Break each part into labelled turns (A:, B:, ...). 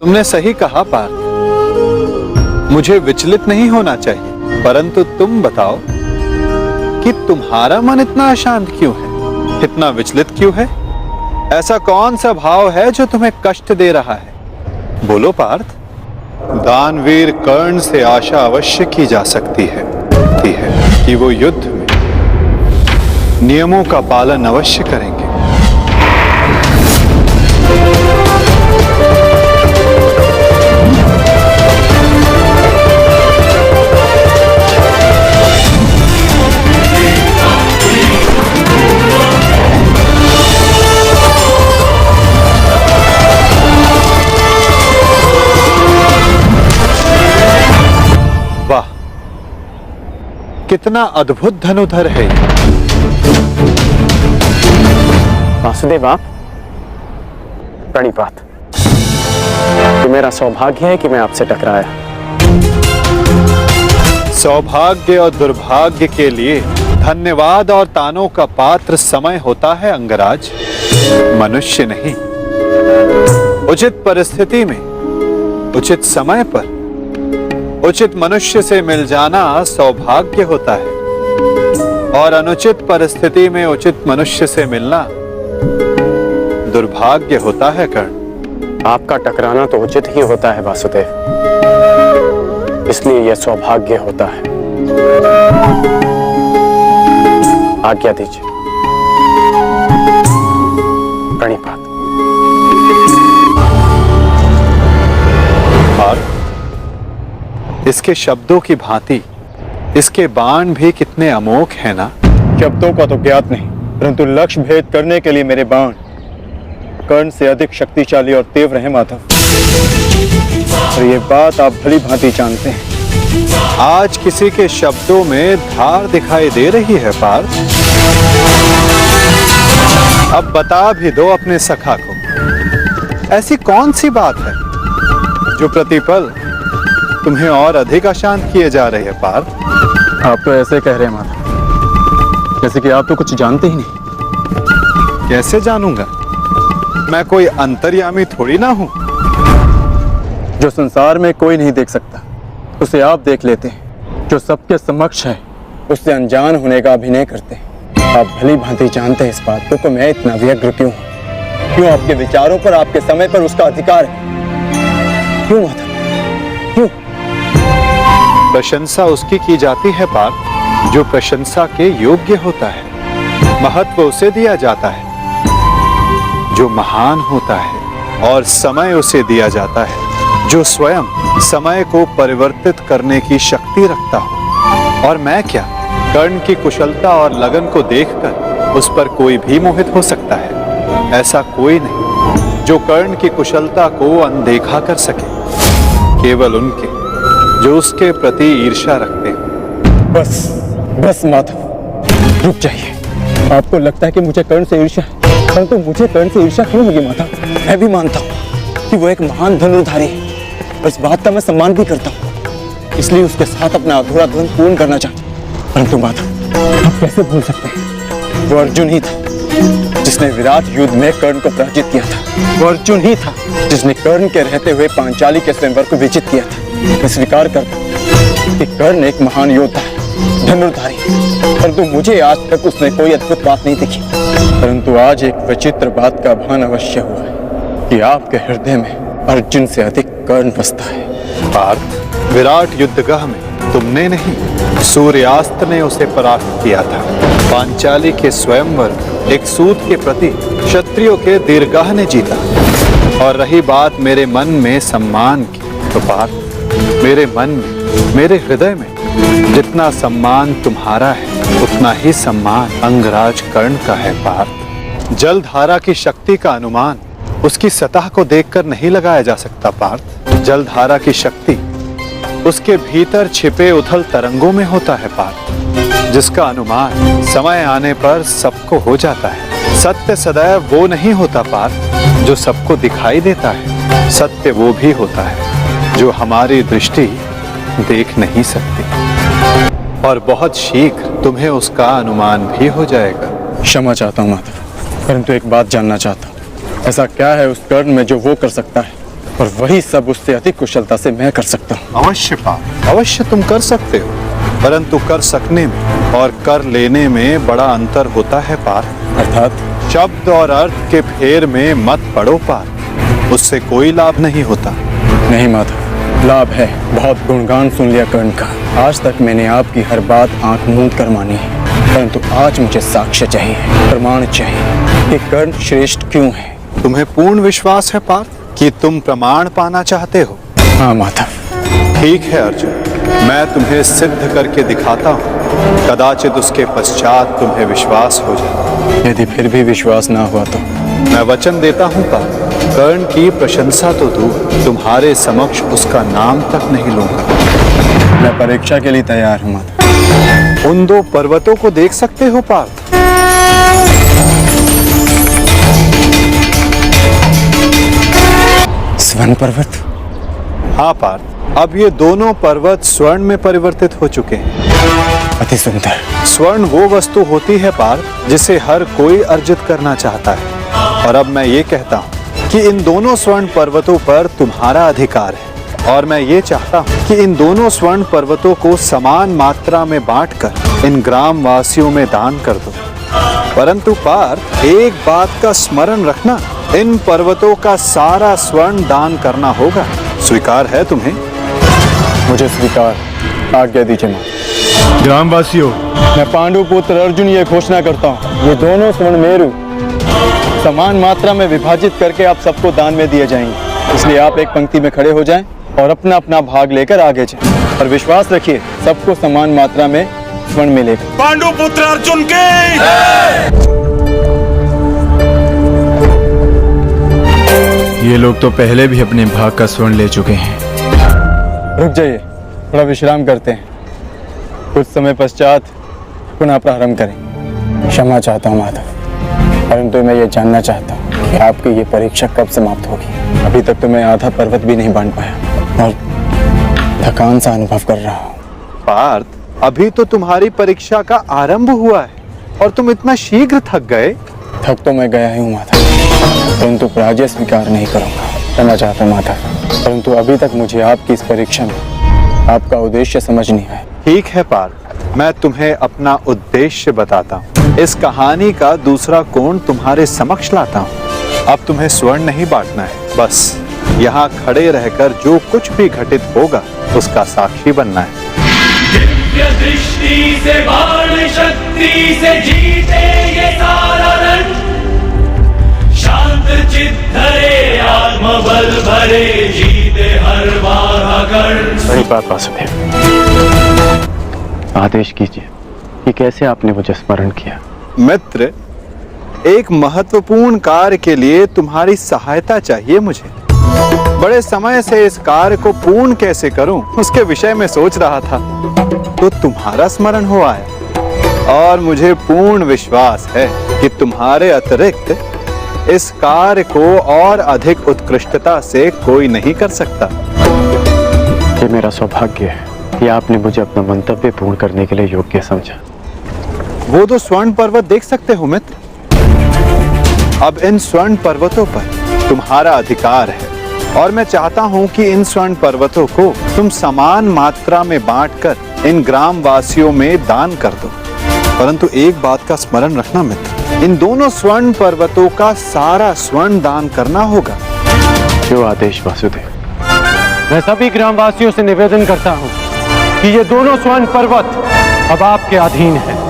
A: तुमने सही कहा पार्थ, मुझे विचलित नहीं होना चाहिए, परंतु तुम बताओ कि तुम्हारा मन इतना अशांत क्यों है, इतना विचलित क्यों है? ऐसा कौन सा भाव है जो तुम्हें कष्ट दे रहा है? बोलो पार्थ। दानवीर कर्ण से आशा अवश्य की जा सकती है कि वो युद्ध में नियमों का पालन अवश्य करेंगे। वाह, कितना अद्भुत धनुधर है ये।
B: वासुदेव, आप प्रणिपात। ये मेरा सौभाग्य है कि मैं आपसे टकराया।
A: सौभाग्य और दुर्भाग्य के लिए धन्यवाद और तानों का पात्र समय होता है अंगराज, मनुष्य नहीं। उचित परिस्थिति में उचित समय पर उचित मनुष्य से मिल जाना सौभाग्य होता है, और अनुचित परिस्थिति में उचित मनुष्य से मिलना दुर्भाग्य होता है कर्ण।
B: आपका टकराना तो उचित ही होता है वासुदेव, इसलिए यह सौभाग्य होता है। आज्ञा दीजिए। प्रणिपात।
A: इसके शब्दों की भांति इसके बाण भी कितने अमोघ हैं ना।
C: शब्दों का तो ज्ञात नहीं, परंतु लक्ष्य भेद करने के लिए मेरे बाण कर्ण से अधिक शक्तिशाली और तीव्र हैं माधव, और ये बात आप भली भांति जानते हैं।
A: आज किसी के शब्दों में धार दिखाई दे रही है पार्थ। अब बता भी दो अपने सखा को, ऐसी कौन सी बात है जो प्रतिपल तुम्हें और अधिक अशांत किए जा रहे हैं पार्थ?
C: आप तो ऐसे कह रहे हैं माधव, जैसे कि आप तो कुछ जानते ही नहीं।
A: कैसे जानूंगा? मैं कोई अंतर्यामी थोड़ी ना हूं।
C: जो संसार में कोई नहीं देख सकता उसे आप देख लेते हैं, जो सबके समक्ष है उससे अनजान होने का अभिनय करते हैं। आप भली भांति जानते हैं इस बात को कि मैं इतना व्यग्र क्यों हूं, क्यों आपके विचारों पर, आपके समय पर उसका अधिकार है। क्यों माधव, क्यों?
A: प्रशंसा उसकी की जाती है पार्थ जो प्रशंसा के योग्य होता है। महत्व उसे दिया जाता है जो महान होता है, और समय उसे दिया जाता है जो स्वयं समय को परिवर्तित करने की शक्ति रखता हो। और मैं क्या, कर्ण की कुशलता और लगन को देखकर उस पर कोई भी मोहित हो सकता है। ऐसा कोई नहीं जो कर्ण की कुशलता को अनदेखा कर सके, केवल उनके जो उसके प्रति ईर्ष्या रखते हैं।
C: बस बस माधव, रुक जाइए। आपको लगता है कि मुझे कर्ण से ईर्ष्या है, परंतु मुझे कर्ण से ईर्ष्या क्यों होगी माधव? मैं भी मानता हूँ कि वो एक महान धनुर्धारी है, और इस बात का मैं सम्मान भी करता हूँ, इसलिए उसके साथ अपना अधूरा धन पूर्ण करना चाहता हूँ। परंतु माधव, आप कैसे भूल सकते हैं, वो अर्जुन ही था जिसने विराट युद्ध में कर्ण को पराजित किया था। वो अर्जुन ही था जिसने कर्ण के रहते हुए पांचाली के स्वयंवर को विजित किया था। मैं स्वीकार करता हूं कि कर्ण एक महान योद्धा है, धनुर्धारी, परंतु मुझे आज तक उसने कोई अद्भुत बात नहीं दिखी। परंतु आज एक विचित्र बात का भान अवश्य हुआ है कि आपके हृदय में अर्जुन से अधिक कर्ण बसता है।
A: पार्थ, विराट युद्धगह में तुमने नहीं, सूर्यास्त ने उसे परास्त किया था। पांचाली के स्वयंवर एक सूत के प्रति क्षत्रियों के दीर्घाह ने जीता। और रही बात मेरे मन में सम्मान की, तो पार्थ, मेरे मन में, मेरे हृदय में जितना सम्मान तुम्हारा है उतना ही सम्मान अंगराज कर्ण का है पार्थ। जलधारा की शक्ति का अनुमान उसकी सतह को देखकर नहीं लगाया जा सकता पार्थ। जलधारा की शक्ति उसके भीतर छिपे उथल तरंगों में होता है पार्थ, जिसका अनुमान समय आने पर सबको हो जाता है। सत्य सदैव वो नहीं होता पार्थ जो सबको दिखाई देता है। सत्य वो भी होता है जो हमारी दृष्टि देख नहीं सकती, और बहुत शीघ्र तुम्हें उसका अनुमान भी हो जाएगा।
C: क्षमा चाहता हूँ माधव, परंतु एक बात जानना चाहता हूँ, ऐसा क्या है उस कर्ण में जो वो कर सकता है और वही सब उससे अधिक कुशलता से मैं कर सकता हूँ।
A: अवश्य पार्थ, अवश्य तुम कर सकते हो, परंतु कर सकने में और कर लेने में बड़ा अंतर होता है पार्थ।
C: अर्थात
A: शब्द और अर्थ के फेर में मत पड़ो पार्थ, उससे कोई लाभ नहीं होता।
C: नहीं माधव, लाभ है। बहुत गुणगान सुन लिया कर्ण का। आज तक मैंने आपकी हर बात आंख मूंद कर मानी है, परंतु आज मुझे साक्ष्य चाहिए, प्रमाण चाहिए कि कर्ण श्रेष्ठ क्यों है।
A: तुम्हें पूर्ण विश्वास है पार्थ कि तुम प्रमाण पाना चाहते हो?
C: हाँ माधव।
A: ठीक है अर्जुन, मैं तुम्हें सिद्ध करके दिखाता हूँ, कदाचित उसके पश्चात तुम्हें विश्वास हो जाए।
C: यदि फिर भी विश्वास ना हुआ तो?
A: मैं वचन देता हूँ पार्थ, कर्ण की प्रशंसा तो दूर, तुम्हारे समक्ष उसका नाम तक नहीं लूंगा।
C: मैं परीक्षा के लिए तैयार हूँ माधव।
A: उन दो पर्वतों को देख सकते हो पार्थ?
C: स्वर्ण पर्वत?
A: हाँ पार्थ, अब ये दोनों पर्वत स्वर्ण में परिवर्तित हो चुके हैं।
C: अति सुंदर।
A: स्वर्ण वो वस्तु होती है पार्थ जिसे हर कोई अर्जित करना चाहता है, और अब मैं ये कहता हूँ कि इन दोनों स्वर्ण पर्वतों पर तुम्हारा अधिकार है, और मैं ये चाहता हूँ कि इन दोनों स्वर्ण पर्वतों को समान मात्रा में बांटकर इन ग्राम वासियों में दान कर दो। परंतु पार्थ, एक बात का स्मरण रखना, इन पर्वतों का सारा स्वर्ण दान करना होगा। स्वीकार है तुम्हें?
C: मुझे स्वीकार, आज्ञा दीजिए मां।
D: ग्रामवासियों,
C: मैं पांडु पुत्र अर्जुन ये घोषणा करता हूँ, ये दोनों स्वर्ण मेरु समान मात्रा में विभाजित करके आप सबको दान में दिए जाएंगे। इसलिए आप एक पंक्ति में खड़े हो जाएं और अपना अपना भाग लेकर आगे जाएं, और विश्वास रखिए सबको समान मात्रा में स्वर्ण मिलेगा।
D: पांडु पुत्र अर्जुन की। ये लोग तो पहले भी अपने भाग का स्वर्ण ले चुके हैं।
C: रुक जाइए, थोड़ा विश्राम करते हैं, कुछ समय पश्चात पुनः प्रारंभ करें। क्षमा चाहता हूँ माधव, परंतु मैं ये जानना चाहता हूँ कि आपकी ये परीक्षा कब समाप्त होगी। अभी तक तो मैं आधा पर्वत भी नहीं बांध पाया और थकान सा अनुभव कर रहा हूँ।
A: पार्थ, अभी तो तुम्हारी परीक्षा का आरंभ हुआ है और तुम इतना शीघ्र थक गए।
C: थक तो मैं गया ही हूँ माधव, परंतु पराजय स्वीकार नहीं करूँगा। क्षमा चाहता हूँ माधव, परंतु अभी तक मुझे आपकी इस परीक्षा में आपका उद्देश्य समझ नहीं आया।
A: ठीक है पार्थ, मैं तुम्हें अपना उद्देश्य बताता हूँ। इस कहानी का दूसरा कोण तुम्हारे समक्ष लाता हूँ। अब तुम्हें स्वर्ण नहीं बांटना है, बस यहाँ खड़े रहकर जो कुछ भी घटित होगा उसका साक्षी बनना है।
E: दिव्य दृष्टि से बाण शक्ति से जीते ये सारा रण, शांत चित्त धरे आत्मबल भरे जीते हर बार कर्ण।
B: सही बात वासुदेव, आदेश कीजिए कि कैसे आपने मुझे स्मरण किया।
A: मित्र, एक महत्वपूर्ण कार्य के लिए तुम्हारी सहायता चाहिए मुझे। बड़े समय से इस कार्य को पूर्ण कैसे करूं, उसके विषय में सोच रहा था, तो तुम्हारा स्मरण हो आया, और मुझे पूर्ण विश्वास है कि तुम्हारे अतिरिक्त इस कार्य को और अधिक उत्कृष्टता से कोई नहीं कर सकता।
B: ये मेरा सौभाग्य है कि आपने मुझे अपना मंतव्य पूर्ण करने के लिए योग्य समझा।
A: वो दो स्वर्ण पर्वत देख सकते हो मित्र, अब इन स्वर्ण पर्वतों पर तुम्हारा अधिकार है, और मैं चाहता हूं कि इन स्वर्ण पर्वतों को तुम समान मात्रा में बांटकर इन ग्राम वासियों में दान कर दो। परंतु एक बात का स्मरण रखना मित्र, इन दोनों स्वर्ण पर्वतों का सारा स्वर्ण दान करना होगा।
B: जो आदेश वासुदेव। मैं सभी ग्रामवासियों से निवेदन करता हूँ कि ये दोनों स्वर्ण पर्वत अब आपके अधीन है।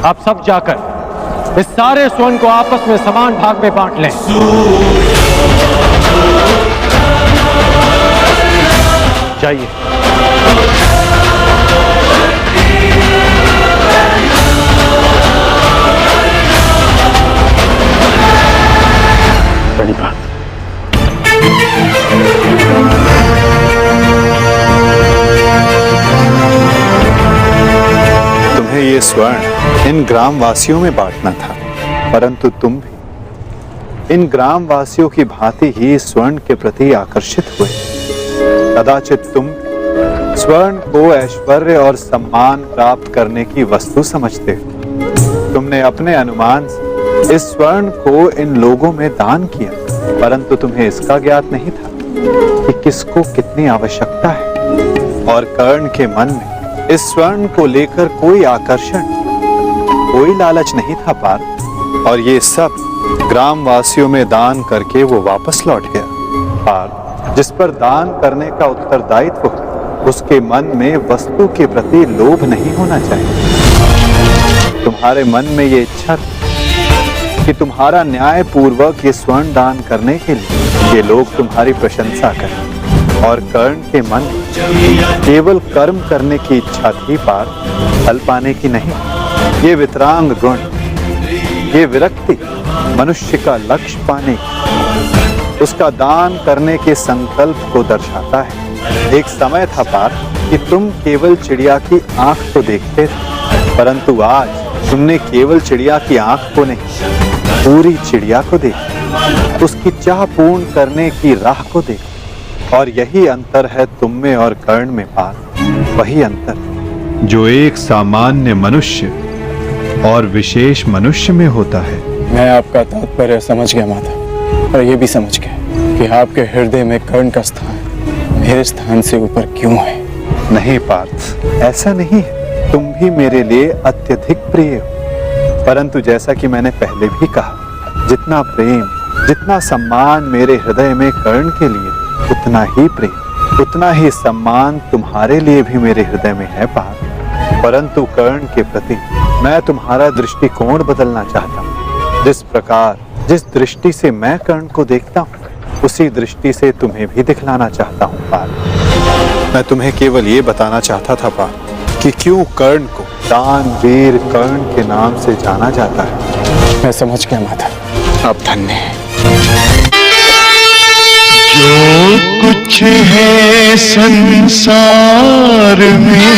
B: आप सब जाकर इस सारे स्वर्ण को आपस में समान भाग में बांट लें। जाइए। बड़ी बात।
A: तुम्हें ये स्वर्ण इन ग्राम वासियों में बांटना था, परंतु तुम भी इन ग्राम वासियों की भांति ही स्वर्ण के प्रति आकर्षित हुए। कदाचित तुम स्वर्ण को ऐश्वर्य और सम्मान प्राप्त करने की वस्तु समझते हो। तुमने अपने अनुमान से इस स्वर्ण को इन लोगों में दान किया, परंतु तुम्हें इसका ज्ञात नहीं था कि किसको कितनी आवश्यकता है। और कर्ण के मन में इस स्वर्ण को लेकर कोई आकर्षण, कोई लालच नहीं था पार्थ। और ये सब ग्रामवासियों में दान करके वो वापस लौट गया। पार्थ, जिस पर दान करने का उत्तरदायित्व हो, उसके मन में वस्तु के प्रति लोभ नहीं होना चाहिए। तुम्हारे मन में ये इच्छा थी कि तुम्हारा न्याय पूर्वक ये स्वर्ण दान करने के लिए ये लोग तुम्हारी प्रशंसा करें। और कर्ण के मन में केवल कर्म करने की इच्छा थी पार्थ, फल पाने की नहीं। ये वितरांग गुण, ये विरक्ति मनुष्य का लक्ष्य पाने की, उसका दान करने के संकल्प को दर्शाता है। एक समय था पार्थ कि तुम केवल चिड़िया की आंख को देखते थे, परंतु आज तुमने केवल चिड़िया की आंख को नहीं, पूरी चिड़िया को देखा, उसकी चाह पूर्ण करने की राह को देखा। और यही अंतर है तुम में और कर्ण में पार्थ, वही अंतर जो एक सामान्य मनुष्य और विशेष मनुष्य में होता है।
C: मैं आपका तात्पर्य समझ गया माता, और ये भी समझ गया कि आपके हृदय में कर्ण का स्थान मेरे स्थान से ऊपर क्यों है।
A: नहीं पार्थ, ऐसा नहीं है। तुम भी मेरे लिए अत्यधिक प्रिय हो, परंतु जैसा कि मैंने पहले भी कहा, जितना प्रेम, जितना सम्मान मेरे हृदय में कर्ण के लिए, उतना ही प्रेम, उतना ही सम्मान तुम्हारे लिए भी मेरे हृदय में है पार्थ। परंतु कर्ण के प्रति मैं तुम्हारा दृष्टिकोण बदलना चाहता हूँ। जिस प्रकार, जिस दृष्टि से मैं कर्ण को देखता हूँ, उसी दृष्टि से तुम्हें भी दिखलाना चाहता हूँ पार्थ। मैं तुम्हें केवल ये बताना चाहता था पार्थ कि क्यों कर्ण को दानवीर कर्ण के नाम से जाना जाता है।
C: मैं समझ गया माता, आप धन्य हैं।
F: जो कुछ है संसार में,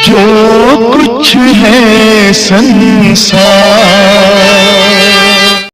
F: जो कुछ है संसार